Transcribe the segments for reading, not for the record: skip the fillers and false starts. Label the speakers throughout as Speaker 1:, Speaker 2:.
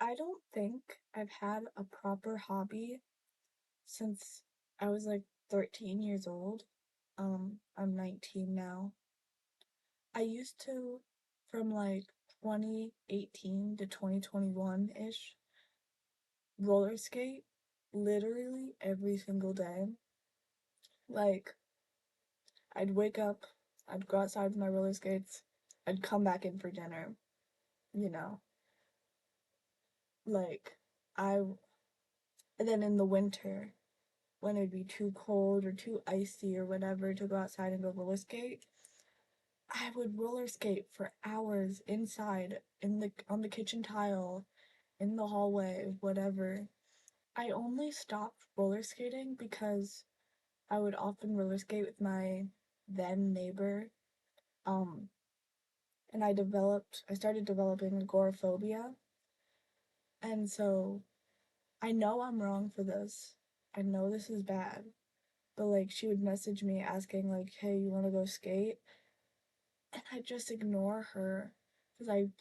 Speaker 1: I don't think I've had a proper hobby since I was like 13 years old. I'm 19 now. I used to, from like 2018 to 2021-ish, roller skate literally every single day. Like, I'd wake up, I'd go outside with my roller skates, I'd come back in for dinner, you know. Like, I, and then in the winter, when it'd be too cold or too icy or whatever to go outside and go roller skate, I would roller skate for hours inside in the on the kitchen tile, in the hallway, whatever. I only stopped roller skating because I would often roller skate with my then neighbor. Um, and I started developing agoraphobia. And so I know I'm wrong for this. I know this is bad. But like she would message me asking like, "Hey, you want to go skate?" And I just ignore her because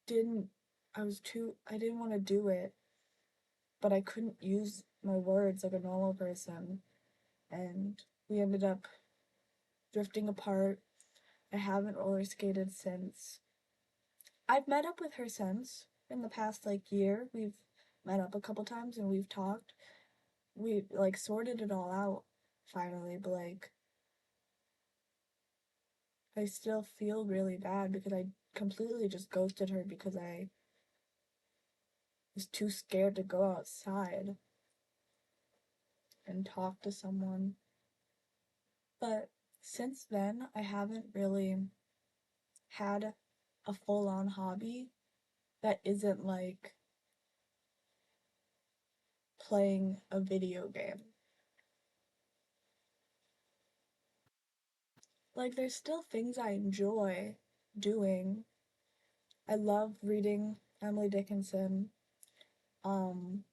Speaker 1: didn't I didn't want to do it, but I couldn't use my words like a normal person, and we ended up drifting apart. I haven't roller skated since. I've met up with her since in the past like year. We've met up a couple times and we've talked. We like sorted it all out finally, but like I still feel really bad because I completely just ghosted her because I was too scared to go outside and talk to someone. But since then, I haven't really had a full on hobby that isn't like playing a video game. Like, there's still things I enjoy doing. I love reading Emily Dickinson. Um,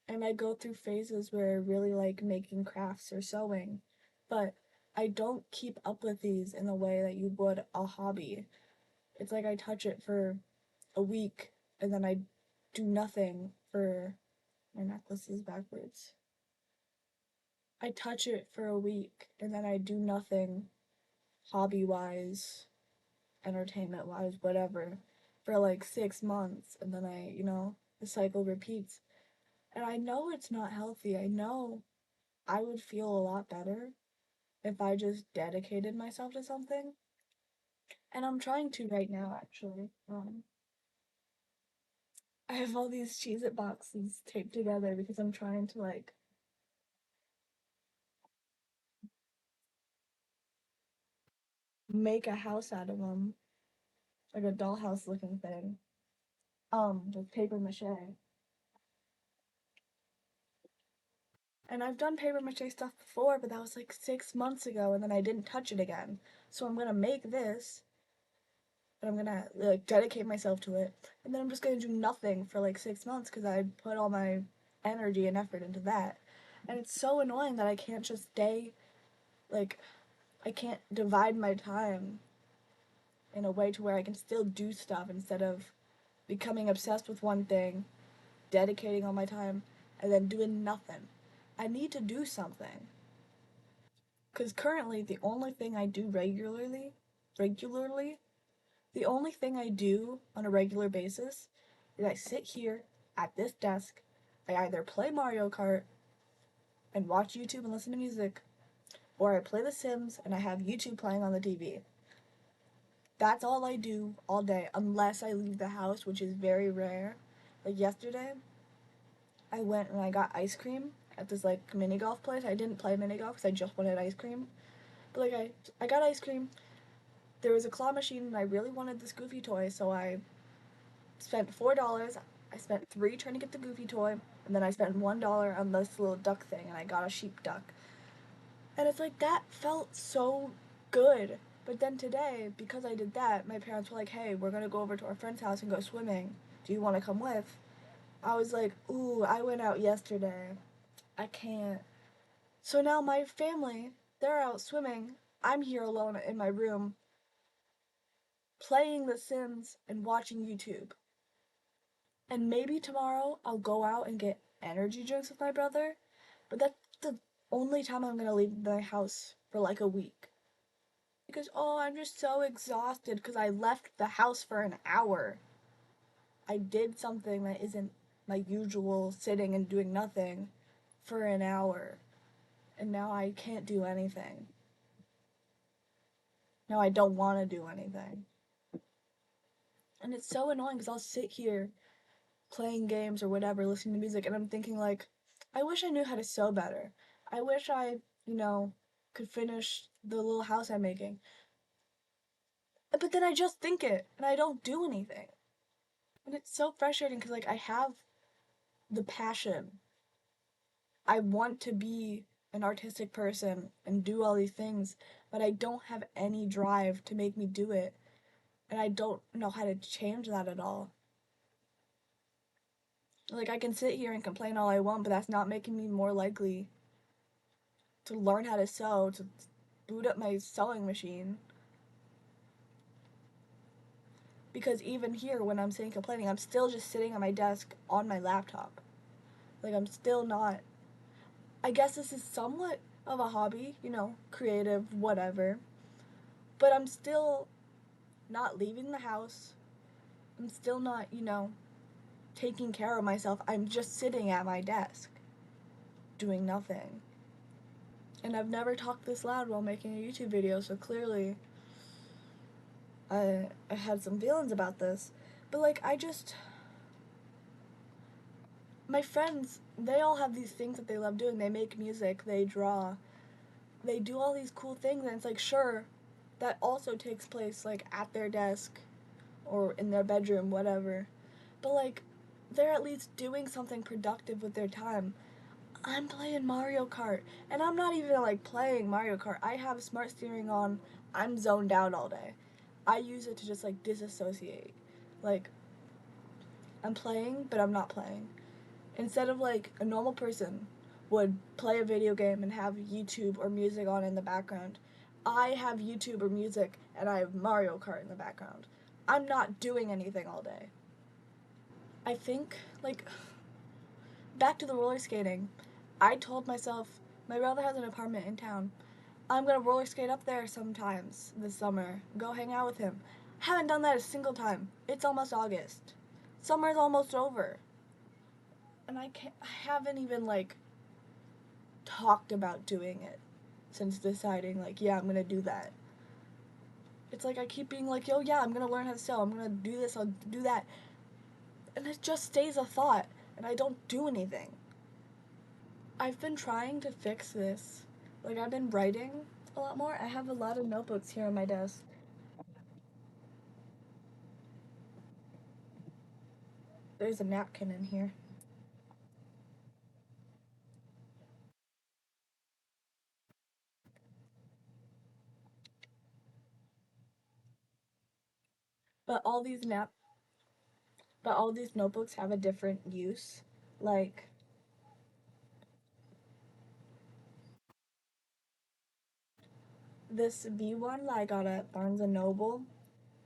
Speaker 1: and I go through phases where I really like making crafts or sewing, but I don't keep up with these in the way that you would a hobby. It's like I touch it for a week and then I do nothing for my necklace is backwards. I touch it for a week and then I do nothing hobby wise, entertainment wise, whatever, for like 6 months and then the cycle repeats. And I know it's not healthy. I know I would feel a lot better if I just dedicated myself to something. And I'm trying to right now, actually. I have all these Cheez It boxes taped together because I'm trying to like make a house out of them, like a dollhouse looking thing. With paper mache. And I've done paper mache stuff before, but that was like 6 months ago, and then I didn't touch it again. So I'm gonna make this, but I'm gonna like dedicate myself to it, and then I'm just gonna do nothing for like 6 months because I put all my energy and effort into that. And it's so annoying that I can't just stay like I can't divide my time in a way to where I can still do stuff instead of becoming obsessed with one thing, dedicating all my time, and then doing nothing. I need to do something. Because currently, the only thing I do regularly, the only thing I do on a regular basis is I sit here at this desk. I either play Mario Kart and watch YouTube and listen to music, or I play The Sims and I have YouTube playing on the TV. That's all I do all day, unless I leave the house, which is very rare. Like yesterday, I went and I got ice cream at this like mini golf place. I didn't play mini golf because I just wanted ice cream. But like I got ice cream. There was a claw machine and I really wanted this Goofy toy, so I spent $4. I spent three trying to get the Goofy toy, and then I spent $1 on this little duck thing, and I got a sheep duck. And it's like that felt so good. But then today, because I did that, my parents were like, "Hey, we're gonna go over to our friend's house and go swimming. Do you want to come with?" I was like, "Ooh, I went out yesterday. I can't." So now my family, they're out swimming, I'm here alone in my room playing The Sims and watching YouTube. And maybe tomorrow I'll go out and get energy drinks with my brother, but that's the only time I'm gonna leave my house for like a week. Because, oh, I'm just so exhausted because I left the house for an hour. I did something that isn't my usual sitting and doing nothing for an hour. And now I can't do anything. Now I don't want to do anything. And it's so annoying because I'll sit here playing games or whatever, listening to music, and I'm thinking, like, I wish I knew how to sew better. I wish I, you know, could finish the little house I'm making. But then I just think it and I don't do anything. And it's so frustrating because, like, I have the passion. I want to be an artistic person and do all these things, but I don't have any drive to make me do it. And I don't know how to change that at all. Like, I can sit here and complain all I want, but that's not making me more likely to learn how to sew, to boot up my sewing machine. Because even here, when I'm sitting complaining, I'm still just sitting at my desk on my laptop. Like, I'm still not. I guess this is somewhat of a hobby, creative, whatever. But I'm still not leaving the house. I'm still not, taking care of myself. I'm just sitting at my desk, doing nothing. And I've never talked this loud while making a YouTube video, so clearly I had some feelings about this. But, like, my friends, they all have these things that they love doing. They make music, they draw, they do all these cool things, and it's like, sure, that also takes place, like, at their desk or in their bedroom, whatever. But, like, they're at least doing something productive with their time. I'm playing Mario Kart, and I'm not even, like, playing Mario Kart. I have smart steering on. I'm zoned out all day. I use it to just, like, disassociate. Like, I'm playing, but I'm not playing. Instead of, like, a normal person would play a video game and have YouTube or music on in the background, I have YouTube or music and I have Mario Kart in the background. I'm not doing anything all day. I think, like, back to the roller skating. I told myself, my brother has an apartment in town. I'm gonna roller skate up there sometimes this summer. Go hang out with him. Haven't done that a single time. It's almost August. Summer's almost over. And I haven't even, like, talked about doing it since deciding, like, yeah, I'm gonna do that. It's like I keep being like, yo, yeah, I'm gonna learn how to sew. I'm gonna do this, I'll do that. And it just stays a thought, and I don't do anything. I've been trying to fix this. Like, I've been writing a lot more. I have a lot of notebooks here on my desk. There's a napkin in here. But all these notebooks have a different use. Like, this B one that I got at Barnes and Noble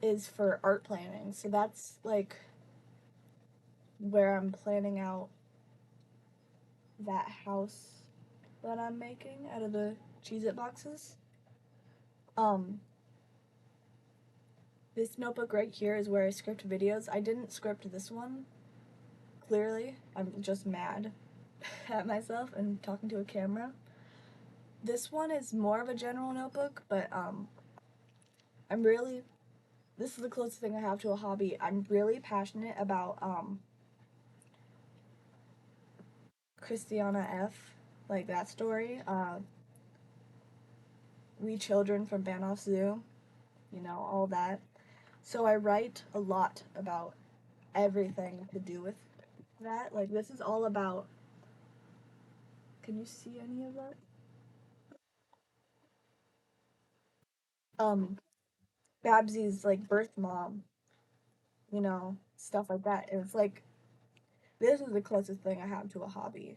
Speaker 1: is for art planning. So that's, like, where I'm planning out that house that I'm making out of the Cheez-It boxes. Um, this notebook right here is where I script videos. I didn't script this one, clearly. I'm just mad at myself and talking to a camera. This one is more of a general notebook, but I'm really, this is the closest thing I have to a hobby. I'm really passionate about Christiana F., like that story. We Children from Banoff Zoo, all that. So I write a lot about everything to do with that. Like, this is all about. Can you see any of that? Um, Babsy's, like, birth mom, stuff like that. And it's like, this is the closest thing I have to a hobby.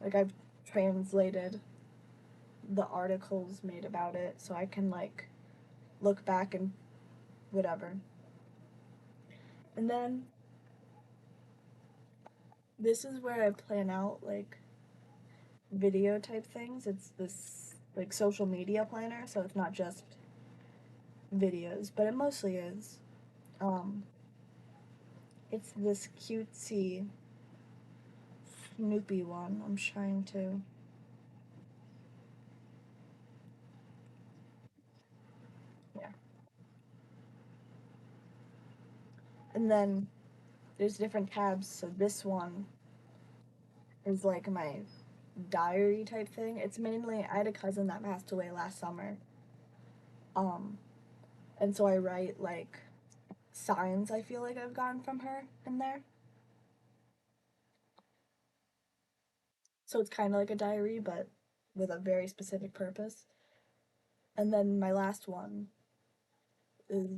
Speaker 1: Like, I've translated the articles made about it so I can like look back and whatever. And then this is where I plan out like video type things. It's this like social media planner, so it's not just videos, but it mostly is. Um, it's this cutesy Snoopy one. I'm trying to. Yeah. And then there's different tabs. So this one is like my diary type thing. It's mainly I had a cousin that passed away last summer. Um, and so I write like signs I feel like I've gotten from her in there. So it's kind of like a diary, but with a very specific purpose. And then my last one is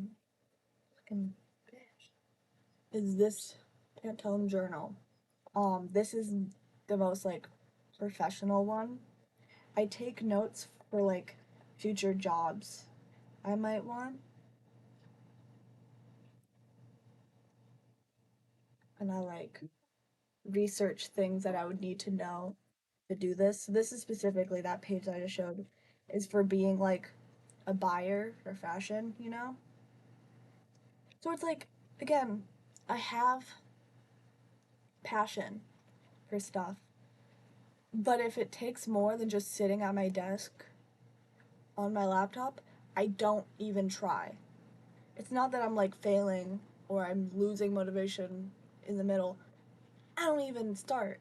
Speaker 1: is this Pantone journal. This is the most like professional one. I take notes for like future jobs I might want, and I like research things that I would need to know to do this. So this is specifically that page that I just showed is for being like a buyer for fashion, you know? So it's like again, I have passion for stuff. But if it takes more than just sitting at my desk on my laptop, I don't even try. It's not that I'm like failing or I'm losing motivation in the middle. I don't even start.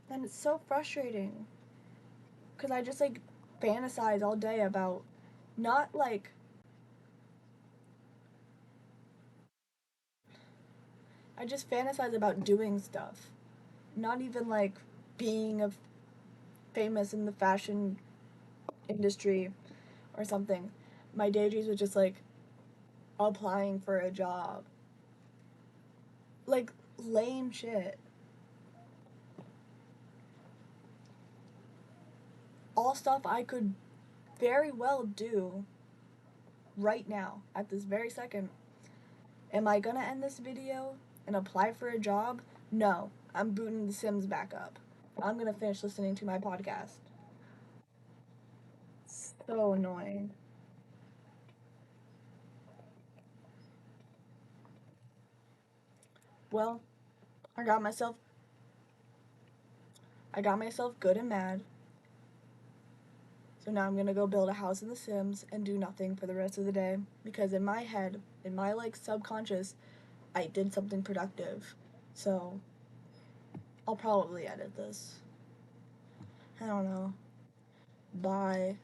Speaker 1: And it's so frustrating because I just like fantasize all day about not like I just fantasize about doing stuff, not even like being a famous in the fashion industry or something. My daydreams was just like applying for a job, like lame shit. All stuff I could very well do right now at this very second. Am I gonna end this video and apply for a job? No, I'm booting The Sims back up. I'm gonna finish listening to my podcast. So annoying. Well, I got myself I got myself good and mad. So now I'm gonna go build a house in The Sims and do nothing for the rest of the day because in my head, in my like subconscious, I did something productive. So I'll probably edit this. I don't know. Bye.